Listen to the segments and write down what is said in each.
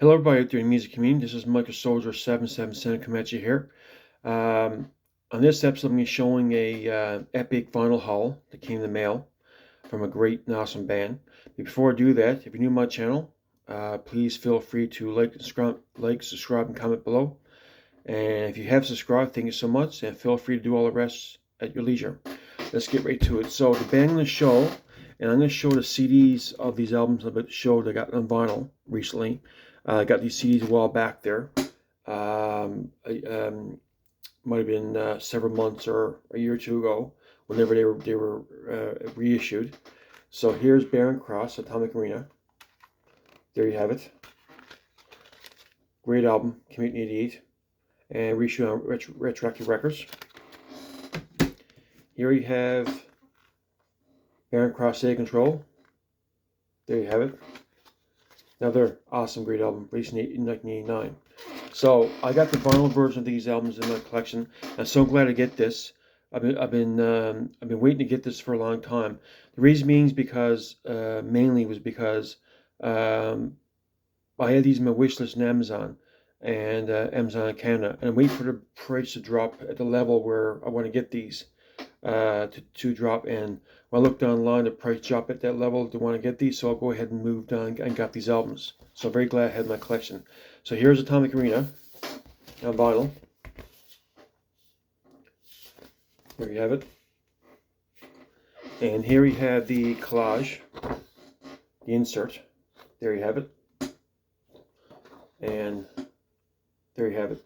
Hello everybody out there in the music community. This is Michael Soldier 777 coming at you here. On this episode, I'm going to be showing a epic vinyl haul that came in the mail from a great and awesome band. But before I do that, if you're new to my channel, please feel free to subscribe, and comment below. And if you have subscribed, thank you so much, and feel free to do all the rest at your leisure. Let's get right to it. So the band on the show, and I'm going to show the CDs of these albums I'm about to show that I got on vinyl recently. I got these CDs a while back there. Might have been several months or a year or two ago, whenever they were reissued. So here's Barren Cross, Atomic Arena. There you have it. Great album, came out in '88, and reissued on Retroactive Records. Here you have Barren Cross State Control. There you have it. Another awesome, great album, released in 1989. So I got the vinyl version of these albums in my collection. I'm so glad to get this. I've been waiting to get this for a long time. The reason being is because mainly was because I had these in my wish list on Amazon and Amazon Canada, and I'm waiting for the price to drop at the level where I want to get these to drop in. When I looked online, the price dropped at that level to want to get these, so I'll go ahead and moved on and got these albums. So I'm very glad I had my collection. So here's Atomic Arena on vinyl. There you have it. And here we have the collage, the insert. There you have it. And there you have it,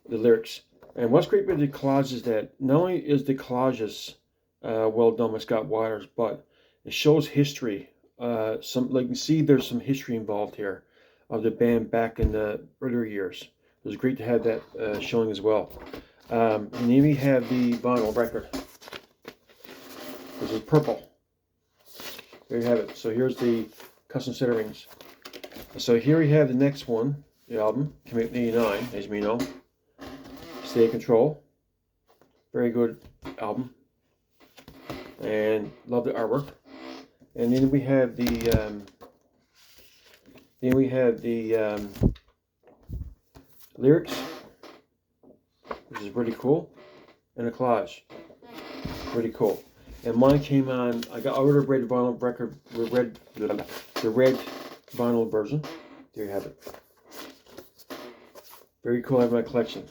the lyrics. And what's great about the collage is that not only is the collages well done by Scott Waters, but it shows history. Like you can see, there's some history involved here of the band back in the earlier years. It was great to have that showing as well. And then we have the vinyl record. This is purple. There you have it. So here's the custom centerings. So here we have the next one, the album, came out in '89, as we know. State Control. Very good album. And love the artwork. And then we have the lyrics, which is really cool, and a collage, pretty cool. And mine came on. I ordered a red vinyl record, the red vinyl version. There you have it. Very cool. I have my collection.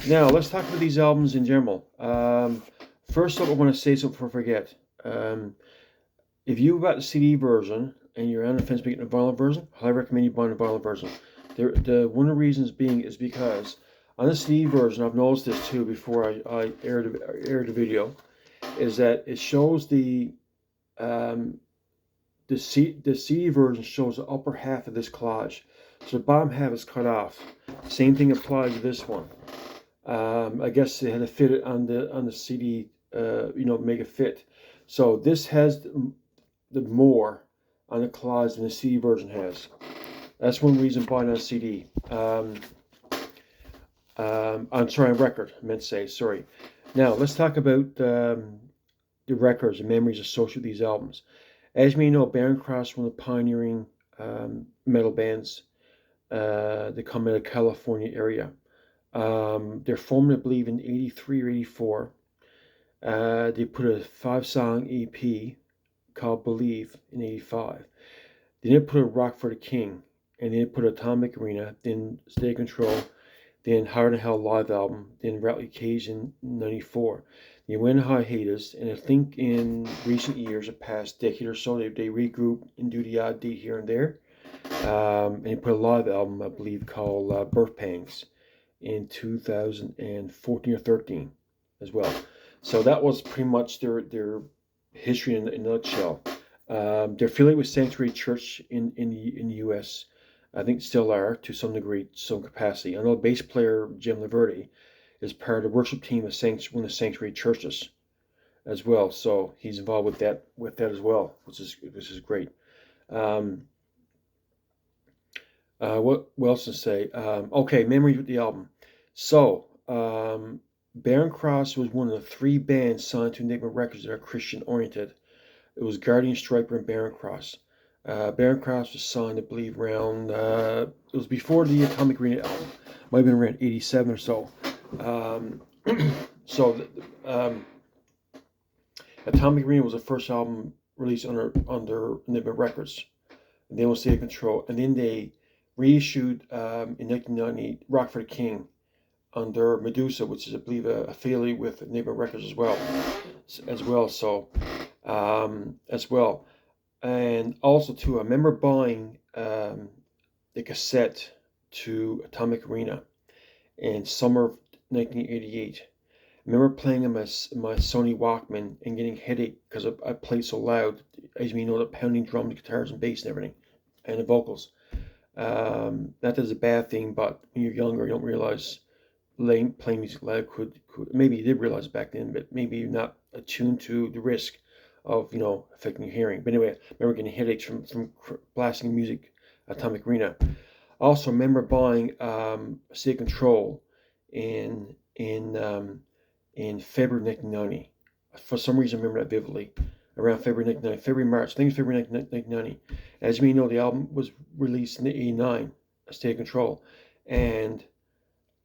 Now let's talk about these albums in general. First up, I want to say something before I forget. If you got the CD version and you're on the fence getting the vinyl version, I highly recommend you buying the vinyl version. One of the reasons being is because on the CD version, I've noticed this too before I aired the video, is that it shows the CD version shows the upper half of this collage, so the bottom half is cut off. Same thing applies to this one. I guess they had to fit it on the CD, make it fit. So this has the more on the collage than the CD version has. That's one reason buying on CD. I'm sorry, on record. I meant to say sorry. Now let's talk about the records and memories associated with these albums. As you may know, Barren Cross, one of the pioneering metal bands that come out of the California area. They're formed, I believe, in '83 or '84. They put a 5-song EP called Believe in '85. They didn't put a Rock for the King, and they didn't put Atomic Arena, then State Control, then Higher Than Hell live album, then Rattle Cage in '94. They went on hiatus, and I think in recent years, the past decade or so, they regroup and do the odd date here and there. And they put a live album, I believe, called Birth Pangs in 2014 or 13 as well. So that was pretty much their history in a nutshell. They're affiliated with Sanctuary Church in the U.S. I think still are to some degree, some capacity. I know bass player Jim Laverty is part of the worship team of one of the Sanctuary churches as well. So he's involved with that as well, which is great. What else to say? Okay, memories with the album. So, Barren Cross was one of the 3 bands signed to Enigma Records that are Christian oriented. It was Guardian, Striper, and Barren Cross. Barren Cross was signed, I believe, around, it was before the Atomic Arena album. Might have been around 87 or so. Um, so, um, Atomic Arena was the first album released under Enigma Records. And then was State of Control. And then they reissued in 1990 Rock for the King under Medusa, which is, I believe, a affiliate with Enigma Records as well. As well. And also, too, I remember buying the cassette to Atomic Arena in summer of 1988. I remember playing in my Sony Walkman and getting a headache because I played so loud. As you know, the pounding drums, guitars, and bass and everything, and the vocals. Not that it's a bad thing, but when you're younger, you don't realize playing music loud could maybe you did realize back then, but maybe you're not attuned to the risk of affecting your hearing. But anyway, I remember getting headaches from blasting music at Atomic Arena. I also remember buying State Control in February 1990. For some reason, I remember that vividly. Around February 1990, February, March. I think it's February 1990. As you may know, the album was released in '89, State Control. And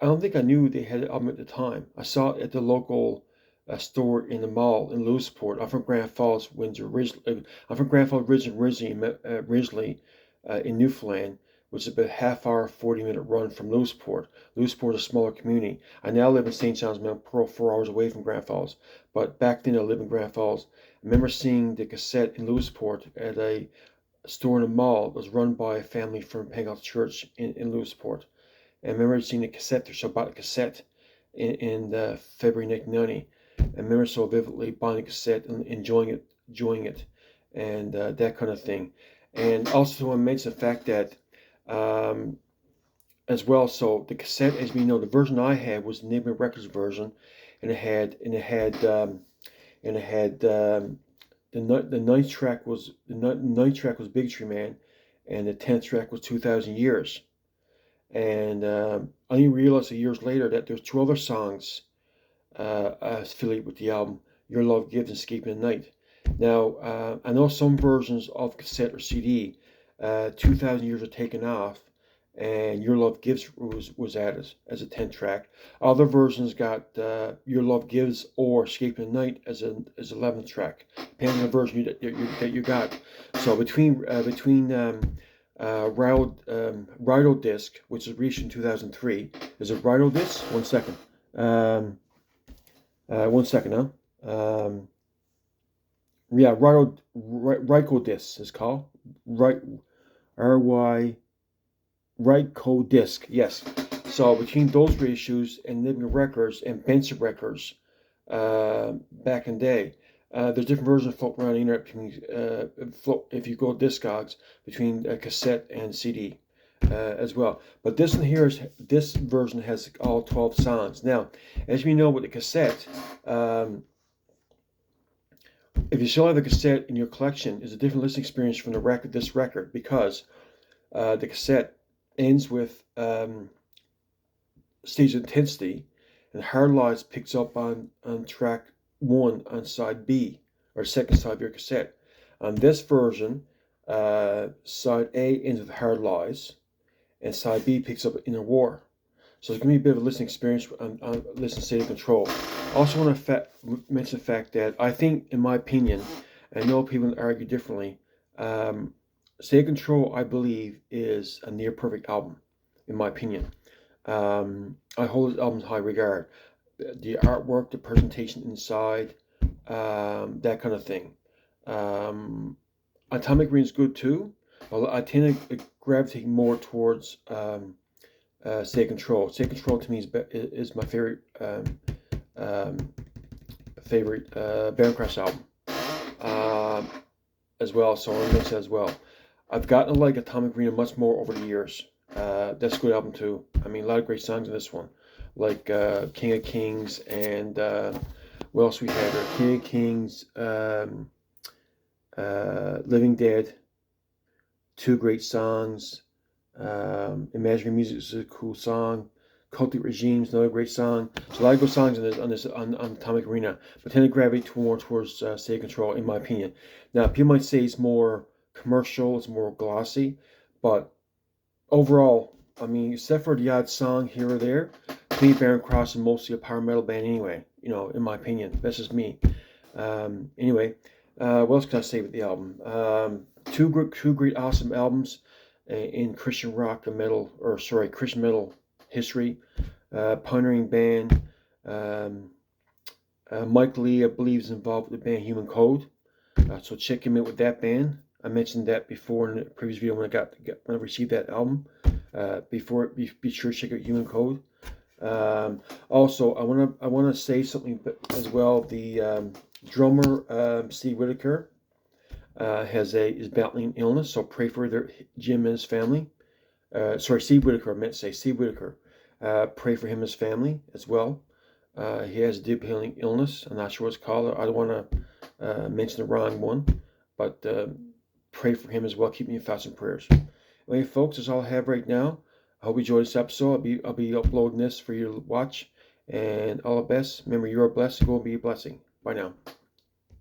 I don't think I knew they had an album at the time. I saw it at the local store in the mall in Lewisport. I'm from Grand Falls, Windsor. I'm from Grand Falls originally in Newfoundland, which is about a half hour, 40-minute run from Lewisport. Lewisport is a smaller community. I now live in St. John's Mount Pearl, 4 hours away from Grand Falls. But back then I lived in Grand Falls. I remember seeing the cassette in Lewisport at a store in the mall that was run by a family from Pentecostal Church in Lewisport. And I remember seeing the cassette there, so I bought a cassette in February 1990. I remember so vividly buying a cassette and enjoying it, and that kind of thing. And also, I mention the fact that as well. So the cassette, as we know, the version I had was the Enigma Records version, and it had the ninth track was Bigotry Man, and the 10th track was 2,000 Years. And I didn't realize years later that there's 2 other songs affiliated with the album, Your Love Gives and Escaping the Night. Now, I know some versions of cassette or CD, 2,000 Years are taken off, and Your Love Gives was added as a 10th track. Other versions got Your Love Gives or Escaping the Night as 11th track, depending on the version that you got. So between Rydal Disc, which was reissued in 2003. Is it Rydal Disc? 1 second. 1 second, huh? Yeah, Ryko Disc is called. Ryko Disc, yes. So between those reissues and Enigma Records and Benson Records, back in the day, there's different versions floating around the internet between, if you go Discogs, between cassette and CD as well. But this version has all 12 songs. Now, as we know with the cassette, if you still have the cassette in your collection, it's a different listening experience from this record, because the cassette ends with Stage Intensity, and Hard Lies picks up on track 1 on side B, or second side of your cassette. On this version, side A ends with Hard Lies, and side B picks up Inner War. So it's going to be a bit of a listening experience on listening State of Control. I also want to mention the fact that I think, in my opinion, and I know people argue differently, State of Control, I believe, is a near perfect album, in my opinion. I hold this album in high regard. The artwork, the presentation inside, that kind of thing. Atomic Arena is good too, but I tend to gravitate more towards State Control. State Control to me is my favorite Barren Cross album as well. So I want to mention that as well. I've gotten to like Atomic Arena much more over the years. That's a good album too. I mean, a lot of great songs in this one, like King of Kings and what else we had there? King of Kings, Living Dead, 2 great songs. Imaginary Music is a cool song. Cultic Regimes, another great song. So a lot of good songs on Atomic Arena, but tend to gravitate more towards State Control, in my opinion. Now, people might say it's more commercial. It's more glossy, but overall, I mean, except for the odd song here or there, to me, Barren Cross is mostly a power metal band anyway. In my opinion, that's just me. Anyway, what else can I say with the album? Two great, awesome albums in Christian rock and metal, or sorry, Christian metal history. Pioneering band. Um, Mike Lee, I believe, is involved with the band Human Code. So check him out with that band. I mentioned that before in the previous video when when I received that album. Be sure to check out Human Code. Also, I wanna say something as well. The drummer Steve Whitaker is battling illness, so pray for Jim and his family. Sorry, Steve Whitaker. I meant to say Steve Whitaker. Pray for him and his family as well. He has a debilitating illness. I'm not sure what it's called. I don't want to mention the wrong one, but pray for him as well. Keep me in thoughts and prayers. Anyway, folks, that's all I have right now. I hope you enjoyed this episode. I'll be uploading this for you to watch. And all the best. Remember, you are blessed. Go and be a blessing. Bye now.